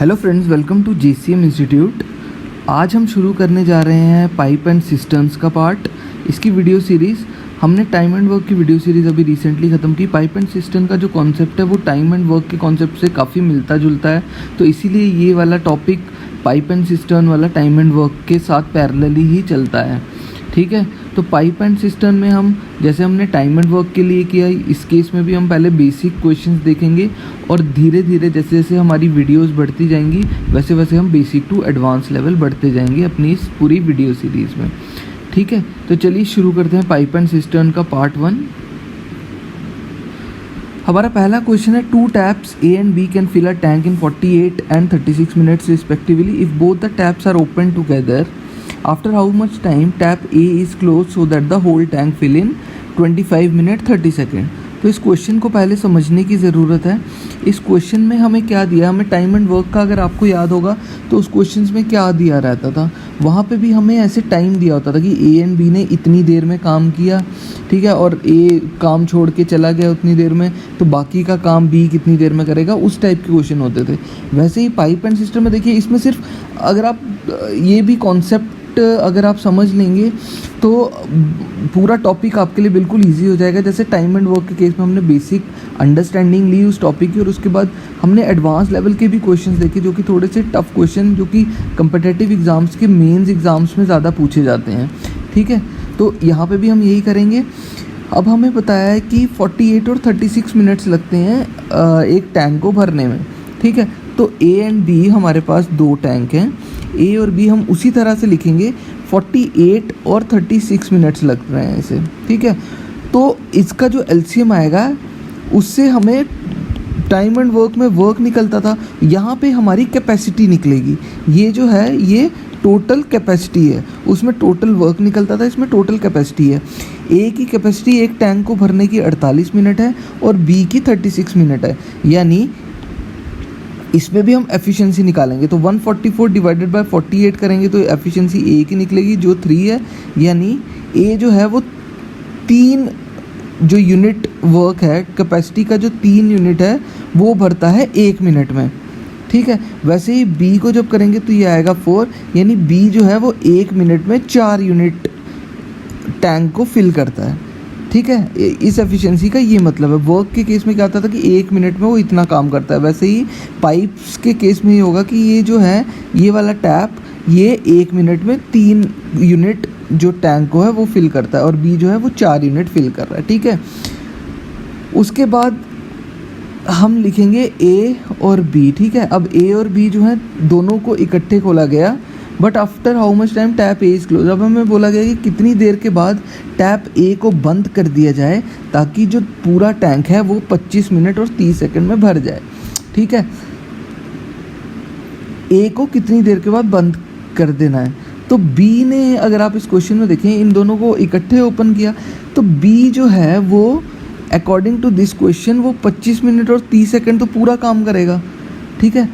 Hello friends, welcome to JCM institute. आज हम शुरू करने जा रहे हैं पाइप एंड सिस्टम्स का पार्ट। इसकी वीडियो सीरीज़ हमने टाइम एंड वर्क की वीडियो सीरीज़ अभी रिसेंटली ख़त्म की। पाइप एंड सिस्टम का जो कॉन्सेप्ट है वो टाइम एंड वर्क के कॉन्सेप्ट से काफ़ी मिलता जुलता है, तो इसीलिए ये वाला टॉपिक पाइप एंड सिस्टम वाला टाइम एंड वर्क के साथ पैरेलली ही चलता है। ठीक है, तो पाइप एंड सिस्टम में हम जैसे हमने टाइम एंड वर्क के लिए किया, इस केस में भी हम पहले बेसिक क्वेश्चंस देखेंगे और धीरे धीरे जैसे जैसे हमारी वीडियोस बढ़ती जाएंगी वैसे वैसे हम बेसिक टू एडवांस लेवल बढ़ते जाएंगे अपनी इस पूरी वीडियो सीरीज़ में। ठीक है, तो चलिए शुरू करते हैं पाइप एंड सिस्टम का पार्ट 1। हमारा पहला क्वेश्चन है, 2 taps A and B can fill a tank in 48 and 36 minutes respectively if both the taps are open together. After how much time tap A is closed so that the whole tank fill in 25 minute 30 second। तो इस question को पहले समझने की ज़रूरत है। इस question में हमें क्या दिया, हमें टाइम एंड वर्क का अगर आपको याद होगा तो उस क्वेश्चन में क्या दिया रहता था, वहाँ पे भी हमें ऐसे टाइम दिया होता था कि A एंड B ने इतनी देर में काम किया, ठीक है, और A काम छोड़ के चला गया उतनी देर में, तो बाकी का काम B कितनी देर में करेगा, उस टाइप के क्वेश्चन होते थे। वैसे ही पाइप एंड सिस्टम में देखिए, इसमें सिर्फ अगर आप ये भी कॉन्सेप्ट अगर आप समझ लेंगे तो पूरा टॉपिक आपके लिए बिल्कुल इजी हो जाएगा। जैसे टाइम एंड वर्क के केस में हमने बेसिक अंडरस्टैंडिंग ली उस टॉपिक की, और उसके बाद हमने एडवांस लेवल के भी क्वेश्चंस देखे जो कि थोड़े से टफ क्वेश्चन जो कि कम्पिटिटिव एग्ज़ाम्स के मेंस एग्ज़ाम्स में ज़्यादा पूछे जाते हैं। ठीक है, तो यहाँ पे भी हम यही करेंगे। अब हमें बताया है कि 48 और 36 मिनट्स लगते हैं एक टैंक को भरने में। ठीक है, तो A एंड B हमारे पास 2 टैंक हैं। A और B हम उसी तरह से लिखेंगे, 48 और 36 मिनट्स लग रहे हैं इसे। ठीक है, तो इसका जो LCM आएगा उससे हमें टाइम एंड वर्क में वर्क निकलता था, यहाँ पे हमारी कैपेसिटी निकलेगी। ये जो है ये टोटल कैपेसिटी है, उसमें टोटल वर्क निकलता था, इसमें टोटल कैपेसिटी है। A की कैपेसिटी एक टैंक को भरने की 48 मिनट है और B की 36 मिनट है, यानी इसमें भी हम एफिशिएंसी निकालेंगे तो 144 डिवाइडेड बाय 48 करेंगे तो एफिशिएंसी A की निकलेगी जो 3 है, यानी A जो है वो 3 जो यूनिट वर्क है, कैपेसिटी का जो 3 यूनिट है वो भरता है 1 मिनट में। ठीक है, वैसे ही B को जब करेंगे तो ये आएगा 4, यानी B जो है वो 1 मिनट में 4 यूनिट टैंक को फिल करता है। ठीक है, इस एफिशिएंसी का ये मतलब है। वर्क के केस में क्या आता था कि 1 मिनट में वो इतना काम करता है, वैसे ही पाइप्स के केस में ये होगा कि ये जो है ये वाला टैप ये 1 मिनट में 3 यूनिट जो टैंक को है वो फिल करता है और B जो है वो 4 यूनिट फिल कर रहा है। ठीक है, उसके बाद हम लिखेंगे A और B। ठीक है, अब A और B जो है दोनों को इकट्ठे खोला गया, but after how much time tap A is close. अब हमें बोला गया कि कितनी देर के बाद टैप A को बंद कर दिया जाए ताकि जो पूरा टैंक है वो 25 मिनट और 30 सेकंड में भर जाए। ठीक है, A को कितनी देर के बाद बंद कर देना है, तो B ने, अगर आप इस क्वेश्चन में देखें, इन दोनों को इकट्ठे ओपन किया तो B जो है वो अकॉर्डिंग टू दिस क्वेश्चन वो 25 मिनट और 30 सेकंड तो पूरा काम करेगा। ठीक है,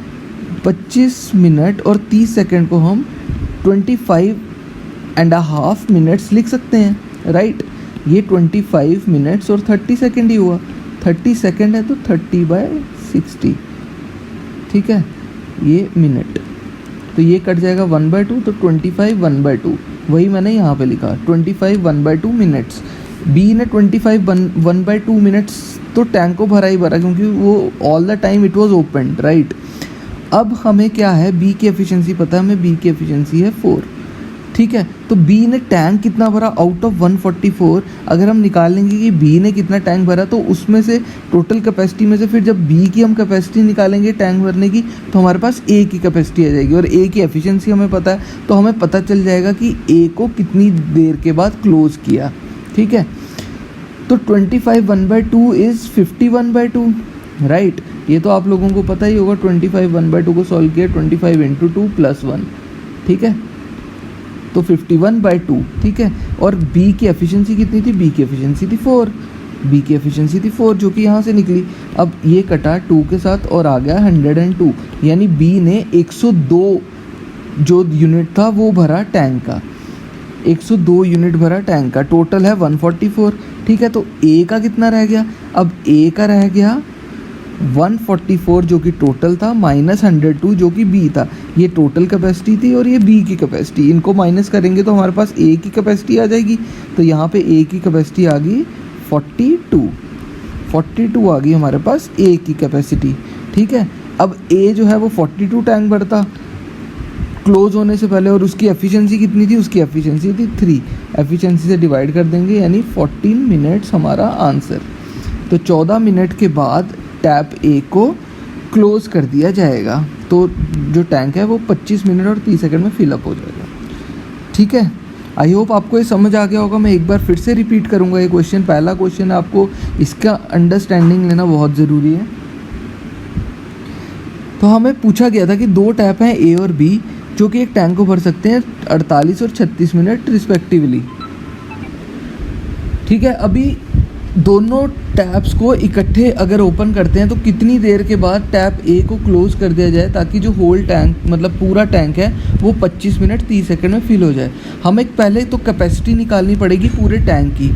25 मिनट और 30 सेकंड को हम 25.5 मिनट्स लिख सकते हैं, राइट। ये 25 मिनट्स और 30 सेकंड ही हुआ, 30 सेकंड है तो 30/60। ठीक है, ये मिनट, तो ये कट जाएगा 1/2, तो 25 1/2, वही मैंने यहाँ पे लिखा 25 1/2 मिनट्स। B ने 25 1/2 मिनट्स तो टैंक को भरा ही भरा, क्योंकि वो all the time it was open, right. अब हमें क्या है, B की एफिशिएंसी पता है हमें, B की एफिशिएंसी है 4। ठीक है, तो B ने टैंक कितना भरा आउट ऑफ 144, अगर हम निकाल लेंगे कि B ने कितना टैंक भरा तो उसमें से टोटल कैपेसिटी में से फिर जब B की हम कैपेसिटी निकालेंगे टैंक भरने की तो हमारे पास A की कैपेसिटी आ जाएगी, और A की एफिशिएंसी हमें पता है तो हमें पता चल जाएगा कि A को कितनी देर के बाद क्लोज किया। ठीक है, तो 25 1/2 इज़ 51/2, राइट। ये तो आप लोगों को पता ही होगा, 25 1/2 को सॉल्व किया 25 × 2 + 1। ठीक है, तो 51/2। ठीक है, और B की एफिशिएंसी कितनी थी, B की एफिशिएंसी थी 4, B की एफिशिएंसी थी 4 जो कि यहाँ से निकली। अब ये कटा 2 के साथ और आ गया 102, यानी B ने 102 जो यूनिट था वो भरा टैंक का, 102 यूनिट भरा टैंक का, टोटल है 144। ठीक है, तो A का कितना रह गया, अब A का रह गया 144 जो कि टोटल था माइनस 102 जो कि बी था। ये टोटल कैपेसिटी थी और ये बी की कैपेसिटी, इनको माइनस करेंगे तो हमारे पास ए की कैपेसिटी आ जाएगी। तो यहाँ पे ए की कैपेसिटी आ गई 42 आ गई हमारे पास ए की कैपेसिटी। ठीक है, अब ए जो है वो 42 टैंक भरता क्लोज होने से पहले, और उसकी एफिशिएंसी कितनी थी, उसकी एफिशिएंसी थी 3। एफिशिएंसी से डिवाइड कर देंगे यानी 14 मिनट्स हमारा आंसर। तो 14 मिनट के बाद टैप ए को क्लोज कर दिया जाएगा, तो जो टैंक है वो 25 मिनट और 30 सेकंड में फिलअप हो जाएगा। ठीक है, आई होप आपको ये समझ आ गया होगा। मैं एक बार फिर से रिपीट करूँगा ये क्वेश्चन। पहला क्वेश्चन है, आपको इसका अंडरस्टैंडिंग लेना बहुत ज़रूरी है। तो हमें पूछा गया था कि दो टैप हैं ए और बी जो कि एक टैंक को भर सकते हैं 48 और 36 मिनट रिस्पेक्टिवली। ठीक है, अभी दोनों टैप्स को इकट्ठे अगर ओपन करते हैं तो कितनी देर के बाद टैप ए को क्लोज कर दिया जाए ताकि जो होल टैंक मतलब पूरा टैंक है वो 25 मिनट 30 सेकंड में फिल हो जाए। हमें पहले तो कैपेसिटी निकालनी पड़ेगी पूरे टैंक की।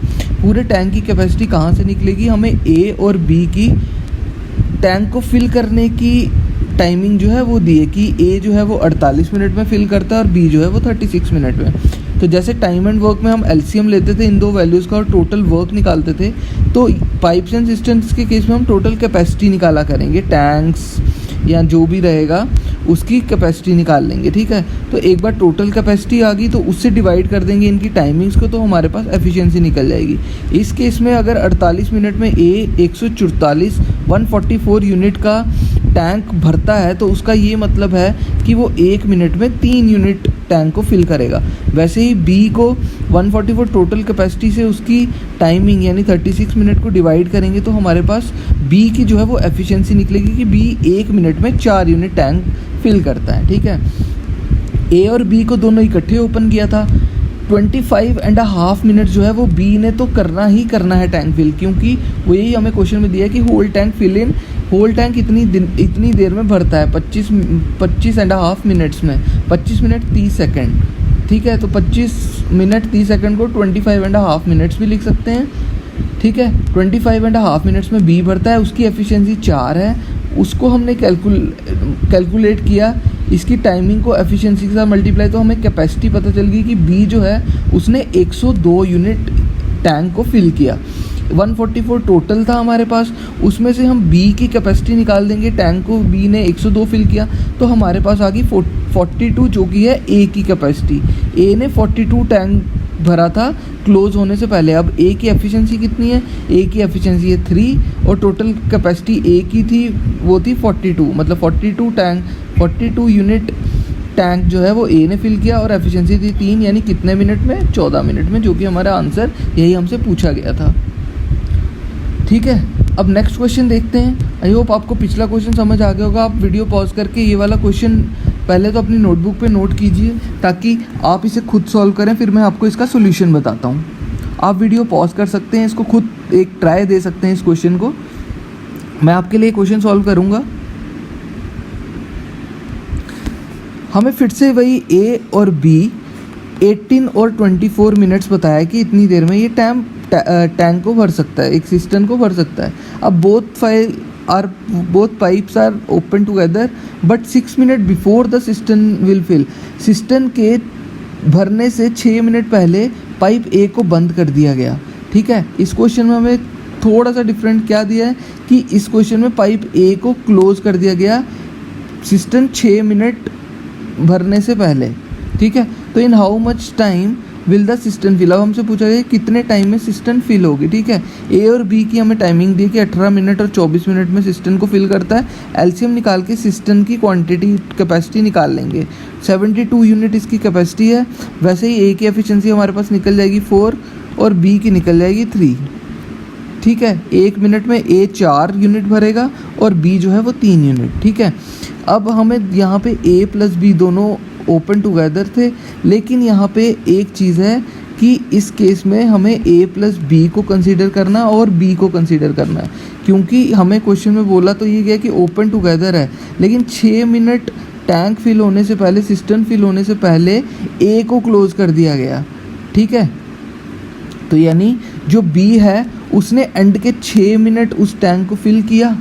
पूरे टैंक की कैपेसिटी कहाँ से निकलेगी, हमें ए और बी की टैंक को फिल करने की टाइमिंग जो है वो दी है कि ए जो है वो 48 मिनट में फिल करता है और बी जो है वो 36 मिनट में। तो जैसे टाइम एंड वर्क में हम एलसीएम लेते थे इन दो वैल्यूज़ का और टोटल वर्क निकालते थे, तो पाइप्स एंड सिस्टम्स के केस में हम टोटल कैपेसिटी निकाला करेंगे, टैंक्स या जो भी रहेगा उसकी कैपेसिटी निकाल लेंगे। ठीक है, तो एक बार टोटल कैपेसिटी आ गई तो उससे डिवाइड कर देंगे इनकी टाइमिंग्स को, तो हमारे पास एफिशिएंसी निकल जाएगी। इस केस में अगर 48 मिनट में ए 144 यूनिट का टैंक भरता है तो उसका ये मतलब है कि वो 1 मिनट में 3 यूनिट टैंक को फिल करेगा। वैसे ही बी को 144 टोटल कैपेसिटी से उसकी टाइमिंग यानी 36 मिनट को डिवाइड करेंगे तो हमारे पास बी की जो है वो एफिशिएंसी निकलेगी कि बी 1 मिनट में 4 यूनिट टैंक फिल करता है। ठीक है, ए और बी को दोनों इकट्ठे ओपन किया था। 25.5 मिनट जो है वो बी ने तो करना ही करना है टैंक फिल, क्योंकि वो यही हमें क्वेश्चन में दिया है कि whole tank fill in, whole tank इतनी देर में भरता है 25.5 मिनट्स में, 25 मिनट 30 सेकंड। ठीक है, तो 25 मिनट 30 सेकंड को 25.5 मिनट्स भी लिख सकते हैं। ठीक है, 25.5 मिनट्स में बी भरता है, उसकी एफिशिएंसी 4 है, उसको हमने कैलकुलेट किया, इसकी टाइमिंग को एफिशिएंसी के साथ मल्टीप्लाई, तो हमें कैपेसिटी पता चल गई कि बी जो है उसने 102 यूनिट टैंक को फिल किया। 144 टोटल था हमारे पास, उसमें से हम बी की कैपेसिटी निकाल देंगे, टैंक को बी ने 102 फिल किया तो हमारे पास आ गई 42 जो कि है ए की कैपेसिटी। ए ने 42 टैंक भरा था क्लोज होने से पहले। अब ए की एफिशिएंसी कितनी है, ए की एफिशिएंसी है 3 और टोटल कैपेसिटी ए की थी वो थी 42, मतलब 42 यूनिट टैंक जो है वो ए ने फिल किया और एफिशिएंसी थी 3, यानी कितने मिनट में, 14 मिनट में, जो कि हमारा आंसर यही हमसे पूछा गया था। ठीक है, अब नेक्स्ट क्वेश्चन देखते हैं। आई होप आपको पिछला क्वेश्चन समझ आ गया होगा। आप वीडियो पॉज करके ये वाला क्वेश्चन पहले तो अपनी नोटबुक पे नोट कीजिए ताकि आप इसे खुद सॉल्व करें, फिर मैं आपको इसका सोल्यूशन बताता हूँ। आप वीडियो पॉज कर सकते हैं, इसको खुद एक ट्राई दे सकते हैं इस क्वेश्चन को। मैं आपके लिए क्वेश्चन सॉल्व करूँगा। हमें फिर से वही ए और बी 18 और 24 मिनट्स बताया कि इतनी देर में ये टैंक को भर सकता है, एक सिस्टम को भर सकता है। अब both pipes are open together but 6 minute before the system will fill. System के भरने से 6 मिनट पहले पाइप ए को बंद कर दिया गया। ठीक है, इस क्वेश्चन में हमें थोड़ा सा डिफरेंट क्या दिया है कि इस क्वेश्चन में पाइप ए को क्लोज कर दिया गया सिस्टम 6 मिनट भरने से पहले। ठीक है, तो in how much time will the system fill. अब हमसे पूछा गया कितने टाइम में सिस्टम फिल होगी। ठीक है, ए और बी की हमें टाइमिंग दी कि 18 मिनट और 24 मिनट में सिस्टम को फिल करता है। एलसीएम निकाल के सिस्टम की क्वांटिटी कैपेसिटी निकाल लेंगे। 72 यूनिट इसकी कैपेसिटी है। वैसे ही ए की एफिशिएंसी हमारे पास निकल जाएगी 4 और बी की निकल जाएगी 3। ठीक है, 1 मिनट में ए 4 यूनिट भरेगा और बी जो है वो 3 यूनिट। ठीक है, अब हमें यहाँ पे ए प्लस बी दोनों ओपन टुगेदर थे, लेकिन यहाँ पे एक चीज़ है कि इस केस में हमें ए प्लस बी को कंसीडर करना और बी को कंसीडर करना है, क्योंकि हमें क्वेश्चन में बोला तो ये गया कि ओपन टुगेदर है, लेकिन 6 मिनट टैंक फिल होने से पहले, सिस्टम फिल होने से पहले ए को क्लोज कर दिया गया। ठीक है, तो यानी जो बी है उसने एंड के 6 मिनट उस टैंक को फिल किया।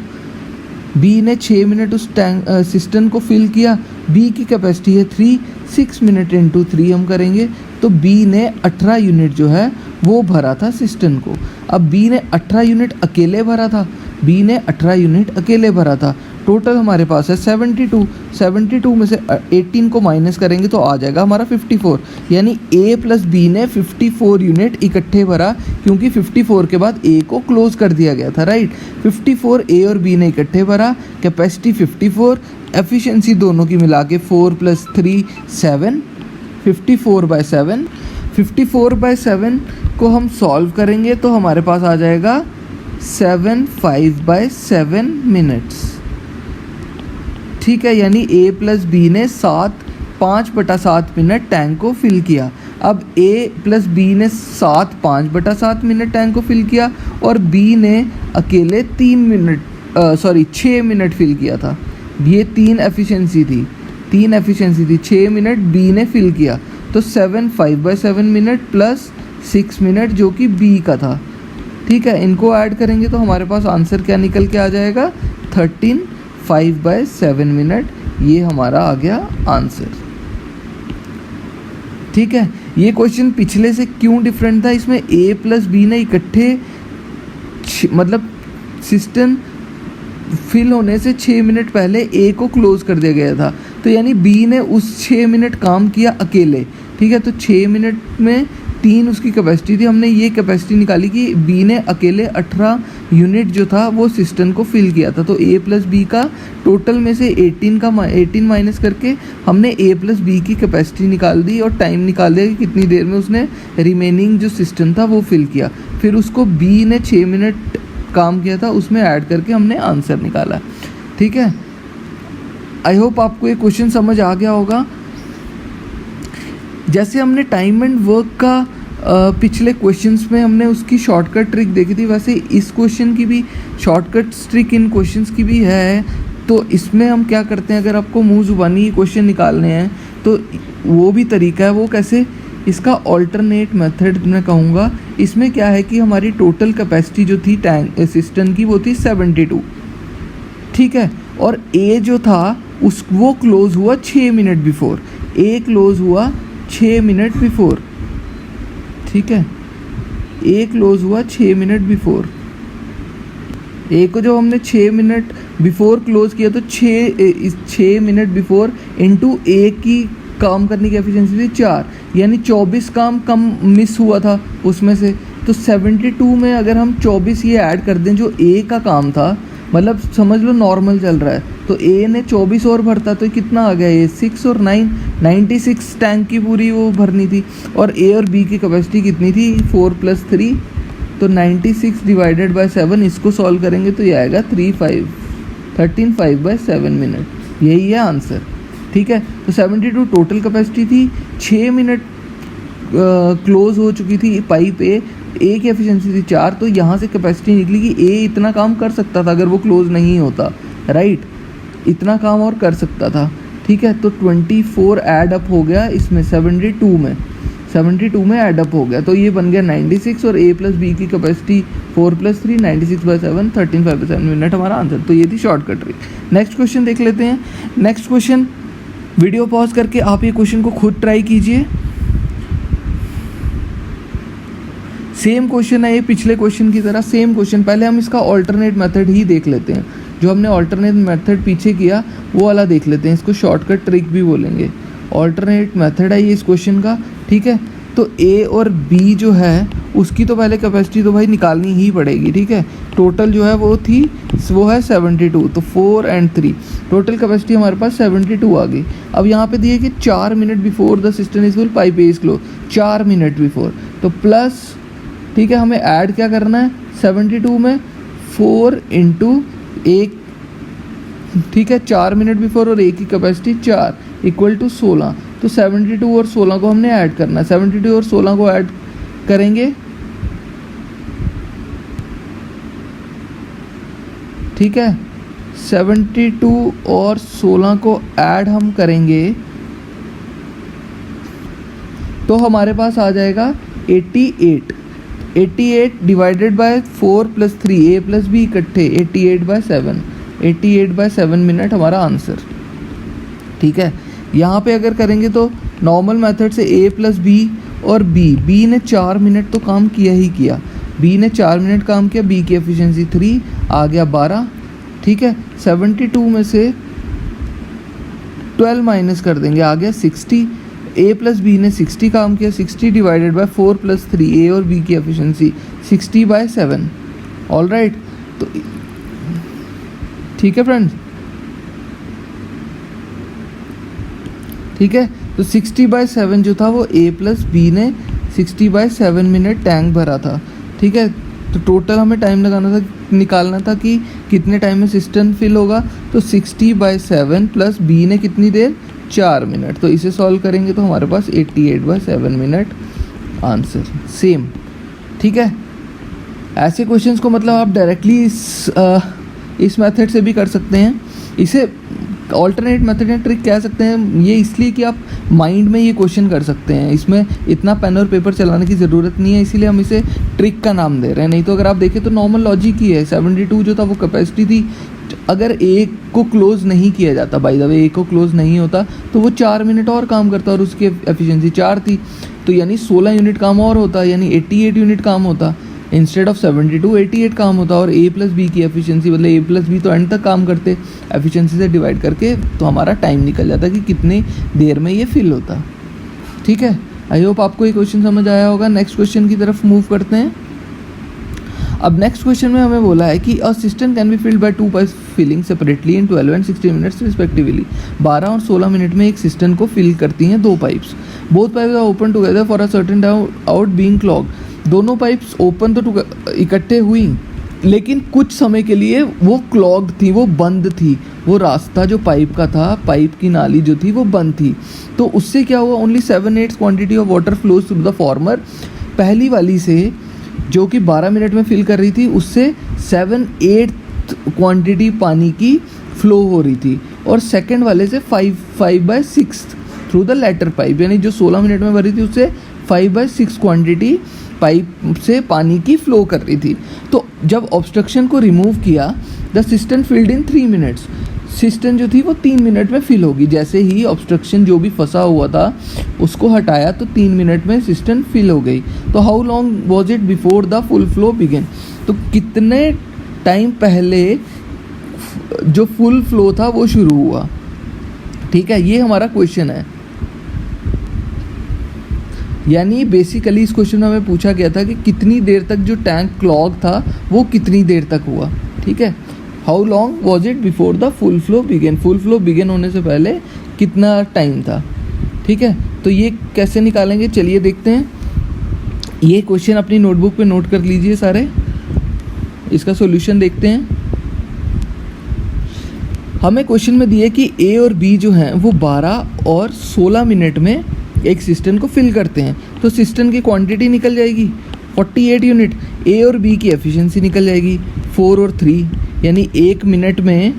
बी ने 6 मिनट उस टैंक सिस्टम को फिल किया, बी की कैपेसिटी है 3, 6 मिनट इंटू 3 हम करेंगे तो बी ने 18 यूनिट जो है वो भरा था सिस्टम को। अब बी ने 18 यूनिट अकेले भरा था, बी ने 18 यूनिट अकेले भरा था। टोटल हमारे पास है 72 में से 18 को माइनस करेंगे तो आ जाएगा हमारा 54, यानी ए प्लस बी ने 54 यूनिट इकट्ठे भरा, क्योंकि 54 के बाद ए को क्लोज कर दिया गया था, राइट। 54 ए और बी ने इकट्ठे भरा, कैपेसिटी 54, एफिशिएंसी दोनों की मिला के 4 + 3 7, 54/7। 54/7 को हम सॉल्व करेंगे तो हमारे पास आ जाएगा 75/7 मिनट्स, ठीक है। यानी ए प्लस बी ने 5/7 मिनट टैंक को फिल किया। अब ए प्लस बी ने 5/7 मिनट टैंक को फिल किया और बी ने अकेले 6 मिनट फिल किया था। ये 3 एफिशिएंसी थी, 6 मिनट बी ने फिल किया, तो 75/7 मिनट प्लस 6 मिनट जो कि बी का था, ठीक है। इनको ऐड करेंगे तो हमारे पास आंसर क्या निकल के आ जाएगा, 13/5/7 मिनट, ये हमारा आ गया आंसर, ठीक है। ये क्वेश्चन पिछले से क्यों डिफरेंट था, इसमें ए प्लस बी ने इकट्ठे मतलब सिस्टम फिल होने से 6 मिनट पहले ए को क्लोज कर दिया गया था, तो यानी बी ने उस 6 मिनट काम किया अकेले, ठीक है। तो 6 मिनट में 3 उसकी कैपेसिटी थी, हमने ये कैपेसिटी निकाली कि बी ने अकेले 18 यूनिट जो था वो सिस्टम को फिल किया था। तो ए प्लस बी का टोटल में से 18 माइनस करके हमने ए प्लस बी की कैपेसिटी निकाल दी और टाइम निकाल दिया कि कितनी देर में उसने रिमेनिंग जो सिस्टम था वो फिल किया। फिर उसको बी ने 6 मिनट काम किया था, उसमें ऐड करके हमने आंसर निकाला, ठीक है। आई होप आपको ये क्वेश्चन समझ आ गया होगा। जैसे हमने टाइम एंड वर्क का पिछले क्वेश्चंस में हमने उसकी शॉर्टकट ट्रिक देखी थी, वैसे इस क्वेश्चन की भी शॉर्टकट ट्रिक इन क्वेश्चंस की भी है। तो इसमें हम क्या करते हैं, अगर आपको मुंह ज़ुबानी क्वेश्चन निकालने हैं तो वो भी तरीका है, वो कैसे, इसका ऑल्टरनेट मेथड मैं कहूँगा। इसमें क्या है कि हमारी टोटल कैपेसिटी जो थी टैंक सिस्टम की वो थी 72, ठीक है। और ए जो था वो क्लोज़ हुआ 6 मिनट बिफोर, ए क्लोज़ हुआ 6 मिनट बिफोर, ठीक है। ए क्लोज़ हुआ 6 मिनट बिफोर, ए को जो हमने 6 मिनट बिफोर क्लोज़ किया तो 6 मिनट बिफोर इंटू ए की काम करने की एफिशिएंसी थी 4, यानी 24 काम कम मिस हुआ था उसमें से। तो 72 में अगर हम 24 ये ऐड कर दें जो ए का काम था, मतलब समझ लो नॉर्मल चल रहा है, तो ए ने 24 और भरता तो कितना आ गया, ये 6 और 9 96 टैंक की पूरी वो भरनी थी। और ए और बी की कैपेसिटी कितनी थी, 4 + 3, तो 96 डिवाइडेड बाय 7, इसको सॉल्व करेंगे तो ये आएगा 13/5/7 मिनट, यही है आंसर, ठीक है। तो 72 टोटल कैपेसिटी थी, 6 मिनट क्लोज हो चुकी थी पाइप ए की एफिशिएंसी थी 4, तो यहाँ से कैपेसिटी निकली कि ए इतना काम कर सकता था अगर वो क्लोज नहीं होता, राइट, इतना काम और कर सकता था, ठीक है। तो 24 ऐड अप हो गया इसमें 72 में ऐड अप हो गया, तो ये बन गया 96 और ए प्लस बी की कैपेसिटी 4 + 3 96/7 13/5/7 मिनट हमारा आंसर। तो ये थी शॉर्टकट ट्रिक। नेक्स्ट क्वेश्चन देख लेते हैं। नेक्स्ट क्वेश्चन, वीडियो पॉज करके आप ये क्वेश्चन को खुद ट्राई कीजिए। सेम क्वेश्चन है ये, पिछले क्वेश्चन की तरह सेम क्वेश्चन। पहले हम इसका ऑल्टरनेट मेथड ही देख लेते हैं, जो हमने ऑल्टरनेट मेथड पीछे किया वो वाला देख लेते हैं, इसको शॉर्टकट ट्रिक भी बोलेंगे। ऑल्टरनेट मेथड है ये इस क्वेश्चन का, ठीक है। तो ए और बी जो है उसकी तो पहले कैपेसिटी तो भाई निकालनी ही पड़ेगी, ठीक है। टोटल जो है वो है 72, तो 4 और 3 टोटल कैपेसिटी हमारे पास 72 आ गई। अब यहाँ पे दिए कि 4 minute before the system is full pipe A is close, 4 minute before, तो प्लस, ठीक है, हमें ऐड क्या करना है 72 में 4 × 1, ठीक है, 4 मिनट बिफोर और ए की कैपेसिटी 4 = 16, तो 72 और 16 को हमने ऐड करना है। 72 और 16 को ऐड करेंगे, ठीक है, 72 और 16 को ऐड हम करेंगे तो हमारे पास आ जाएगा 88 divided by 4 + 3, A plus B इकट्ठे 88/7, 88/7 मिनट हमारा आंसर। ठीक है, यहाँ पे अगर करेंगे तो नॉर्मल मेथड से a + b और b ने 4 मिनट तो काम किया ही किया, b ने 4 मिनट काम किया, b की एफिशिएंसी 3 आ गया 12। ठीक है, 72 में से 12 माइनस कर देंगे, आ गया 60। a + b ने 60 काम किया, 60 डिवाइडेड बाय 4 + 3, a और b की एफिशिएंसी 60/7। ऑल राइट, तो ठीक है फ्रेंड्स, ठीक है, तो 60/7 जो था वो a + b ने 60/7 मिनट टैंक भरा था। ठीक है, तो टोटल हमें टाइम निकालना था कि कितने टाइम में सिस्टम फिल होगा। तो 60/7 + b ने कितनी देर, 4 मिनट। तो इसे सॉल्व करेंगे तो हमारे पास 88/7 मिनट आंसर सेम। ठीक है, ऐसे क्वेश्चंस को मतलब आप डायरेक्टली इस मेथड से भी कर सकते हैं, इसे ऑल्टरनेट मेथड एंड ट्रिक कह सकते हैं। ये इसलिए कि आप माइंड में ये क्वेश्चन कर सकते हैं, इसमें इतना पेन और पेपर चलाने की ज़रूरत नहीं है, इसीलिए हम इसे ट्रिक का नाम दे रहे हैं। नहीं तो अगर आप देखें तो नॉर्मल लॉजिक ही है। 72 जो था वो कैपेसिटी थी, अगर ए को क्लोज़ नहीं किया जाता, बाय द वे ए को क्लोज़ नहीं होता तो वो 4 मिनट और काम करता और उसकी एफिशिएंसी 4 थी, तो यानी 16 यूनिट काम और होता, यानी 88 यूनिट काम होता। इंस्टेड ऑफ 72 88 काम होता, और a + b की एफिशिएंसी मतलब a + b तो एंड तक काम करते, एफिशिएंसी से डिवाइड करके तो हमारा टाइम निकल जाता कि कितनी देर में ये फिल होता। ठीक है, आई होप आपको ये क्वेश्चन समझ आया होगा। नेक्स्ट क्वेश्चन की तरफ मूव करते हैं। अब नेक्स्ट क्वेश्चन में हमें बोला है कि a system can be filled by 2 pipes filling separately in 12 and 16 minutes respectively. 12 और 16 मिनट में एक सिस्टम को फिल करती हैं 2 pipes. Both pipes are open together for a certain time out being clog. दोनों पाइप्स ओपन तो इकट्ठे हुई, लेकिन कुछ समय के लिए वो क्लॉग्ड थी, वो बंद थी, वो रास्ता जो पाइप का था, पाइप की नाली जो थी वो बंद थी। तो उससे क्या हुआ, only 7/8 quantity of water flows through the former. पहली वाली से जो कि 12 मिनट में फिल कर रही थी, उससे 7/8 क्वांटिटी पानी की फ्लो हो रही थी, और सेकंड वाले से 5/6 थ्रू द लेटर पाइप, यानी जो 16 मिनट में भरी थी उससे 5/6 क्वांटिटी पाइप से पानी की फ्लो कर रही थी। तो जब ऑब्स्ट्रक्शन को रिमूव किया, the system filled in 3 minutes. System जो थी वो 3 मिनट में फिल होगी। जैसे ही ऑब्स्ट्रक्शन जो भी फंसा हुआ था उसको हटाया तो 3 मिनट में सिस्टम फिल हो गई। तो how long was it before the full flow begin. तो कितने टाइम पहले जो फुल फ्लो था वो शुरू हुआ। ठीक है, ये हमारा क्वेश्चन है। यानी बेसिकली इस क्वेश्चन में हमें पूछा गया था कि कितनी देर तक जो टैंक क्लॉग था वो कितनी देर तक हुआ। ठीक है, how long was it before the full flow begin. Full flow begin होने से पहले कितना टाइम था। ठीक है, तो ये कैसे निकालेंगे, चलिए देखते हैं। ये क्वेश्चन अपनी नोटबुक पे नोट कर लीजिए सारे। इसका सॉल्यूशन देखते हैं। हमें क्वेश्चन में दिए कि ए और बी जो हैं वो 12 और 16 मिनट में एक सिस्टम को फिल करते हैं। तो सिस्टम की क्वांटिटी निकल जाएगी 48 यूनिट। ए और बी की एफिशिएंसी निकल जाएगी 4 और 3, यानी 1 मिनट में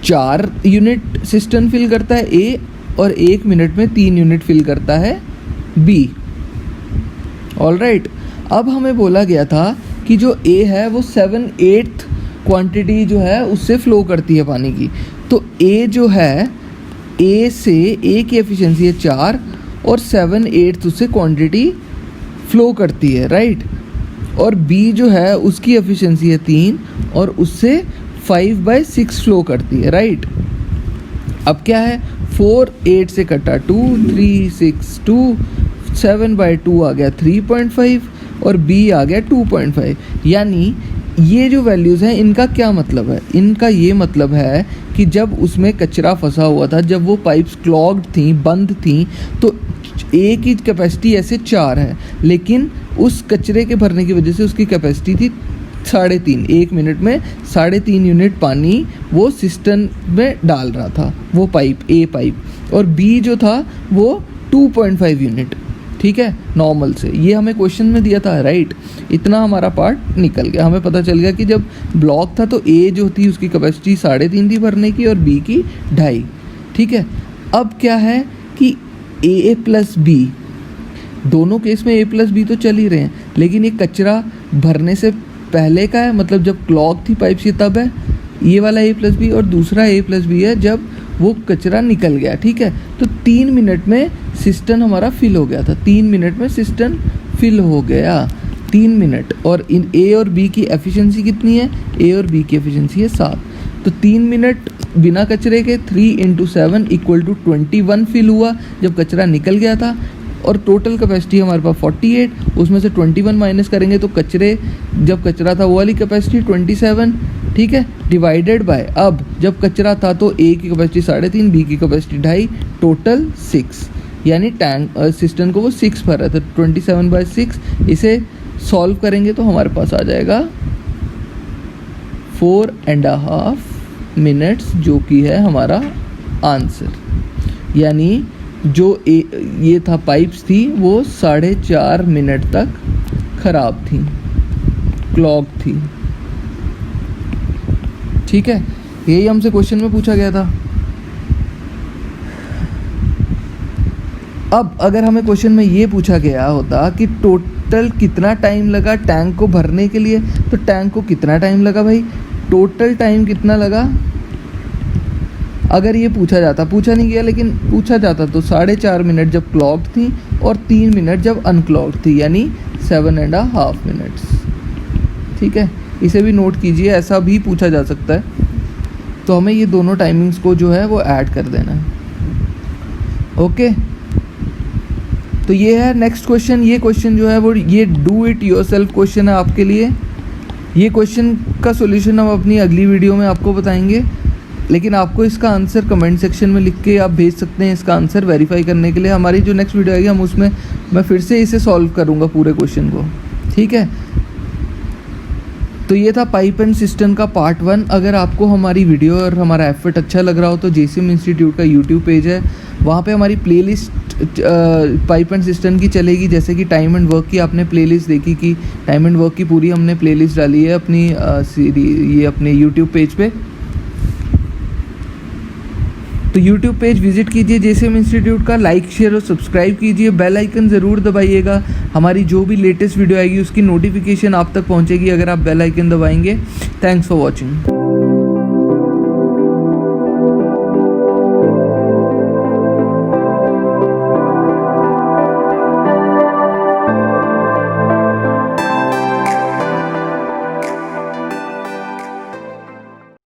4 यूनिट सिस्टम फिल करता है ए, और 1 मिनट में 3 यूनिट फिल करता है बी। ऑल राइट, अब हमें बोला गया था कि जो ए है वो 7/8 क्वांटिटी जो है उससे फ्लो करती है पानी की। तो ए जो है, ए से ए की एफिशिएंसी है 4 और 7/8 उससे क्वांटिटी फ्लो करती है, राइट। और बी जो है उसकी एफिशिएंसी है 3 और उससे 5/6 फ्लो करती है, राइट। अब क्या है, 4 8 से कटा 2, 3 6 2, 7/2 आ गया 3.5 और बी आ गया 2.5। यानी ये जो वैल्यूज़ हैं इनका क्या मतलब है, इनका ये मतलब है कि जब उसमें कचरा फंसा हुआ था, जब वो पाइप्स क्लॉग्ड थी, बंद थी, तो ए की कैपेसिटी ऐसे 4 है, लेकिन उस कचरे के भरने की वजह से उसकी कैपेसिटी थी 3.5। 1 मिनट में 3.5 यूनिट पानी वो सिस्टम में डाल रहा था वो पाइप, ए पाइप, और बी जो था वो 2.5 यूनिट। ठीक है, नॉर्मल से। ये हमें क्वेश्चन में दिया था, राइट। इतना हमारा पार्ट निकल गया। हमें पता चल गया कि जब ब्लॉक था तो ए जो थी उसकी कैपेसिटी 3.5 थी भरने की और बी की 2.5। ठीक है, अब क्या है कि ए प्लस बी, दोनों केस में ए प्लस बी तो चल ही रहे हैं, लेकिन ये कचरा भरने से पहले का है, मतलब जब क्लॉग थी पाइप की तब है, ये वाला A+B और दूसरा A+B है जब वो कचरा निकल गया, ठीक है। तो 3 मिनट में सिस्टम हमारा फिल हो गया था, 3 मिनट में सिस्टम फिल हो गया, 3 मिनट। और इन A और B की एफिशिएंसी कितनी है? A और B की एफिशिएंसी है 7। तो 3 मिनट बिना कचरे के 3 × 7 = 21 फिल हुआ जब कचरा निकल गया था। और टोटल कैपेसिटी हमारे पास 48, उसमें से 21 माइनस करेंगे तो जब कचरा था वो वाली कैपेसिटी 27, ठीक है, डिवाइडेड बाय, अब जब कचरा था तो A की कैपेसिटी 3.5, B की कैपेसिटी 2.5, टोटल 6, यानी टैंक सिस्टम को वो 6 भर रहा था। 27/6 इसे सॉल्व करेंगे तो हमारे पास आ जाएगा 4.5 मिनट्स, जो कि है हमारा आंसर। यानी जो ये था पाइप्स थी वो 4.5 मिनट तक ख़राब थी, क्लॉग थी, ठीक है। यही हमसे क्वेश्चन में पूछा गया था। अब अगर हमें क्वेश्चन में ये पूछा गया होता कि टोटल कितना टाइम लगा टैंक को भरने के लिए, तो टैंक को कितना टाइम लगा भाई, टोटल टाइम कितना लगा, अगर ये पूछा नहीं गया लेकिन पूछा जाता तो 4.5 मिनट जब क्लॉग थी और 3 मिनट जब अनक्लॉग थी, यानी 7.5 मिनट्स, ठीक है। इसे भी नोट कीजिए, ऐसा भी पूछा जा सकता है। तो हमें ये दोनों टाइमिंग्स को जो है वो ऐड कर देना है, ओके। तो ये है नेक्स्ट क्वेश्चन। ये क्वेश्चन जो है वो ये डू इट योरसेल्फ क्वेश्चन है आपके लिए। ये क्वेश्चन का सॉल्यूशन हम अपनी अगली वीडियो में आपको बताएंगे, लेकिन आपको इसका आंसर कमेंट सेक्शन में लिख के आप भेज सकते हैं इसका आंसर वेरीफाई करने के लिए। हमारी जो नेक्स्ट वीडियो आएगी हम उसमें मैं फिर से इसे सॉल्व करूँगा पूरे क्वेश्चन को, ठीक है। तो ये था पाइप एंड सिस्टम का पार्ट 1। अगर आपको हमारी वीडियो और हमारा एफर्ट अच्छा लग रहा हो तो JCM इंस्टीट्यूट का यूट्यूब पेज है, वहाँ पे हमारी प्लेलिस्ट पाइप एंड सिस्टम की चलेगी। जैसे कि टाइम एंड वर्क की आपने प्लेलिस्ट देखी कि टाइम एंड वर्क की पूरी हमने प्लेलिस्ट डाली है अपनी ये अपने यूट्यूब पेज पे। तो यूट्यूब पेज विजिट कीजिए JCM इंस्टीट्यूट का, लाइक शेयर और सब्सक्राइब कीजिए, बेल आइकन ज़रूर दबाइएगा। हमारी जो भी लेटेस्ट वीडियो आएगी उसकी नोटिफिकेशन आप तक पहुंचेगी अगर आप बेल आइकन दबाएंगे। Thanks for watching.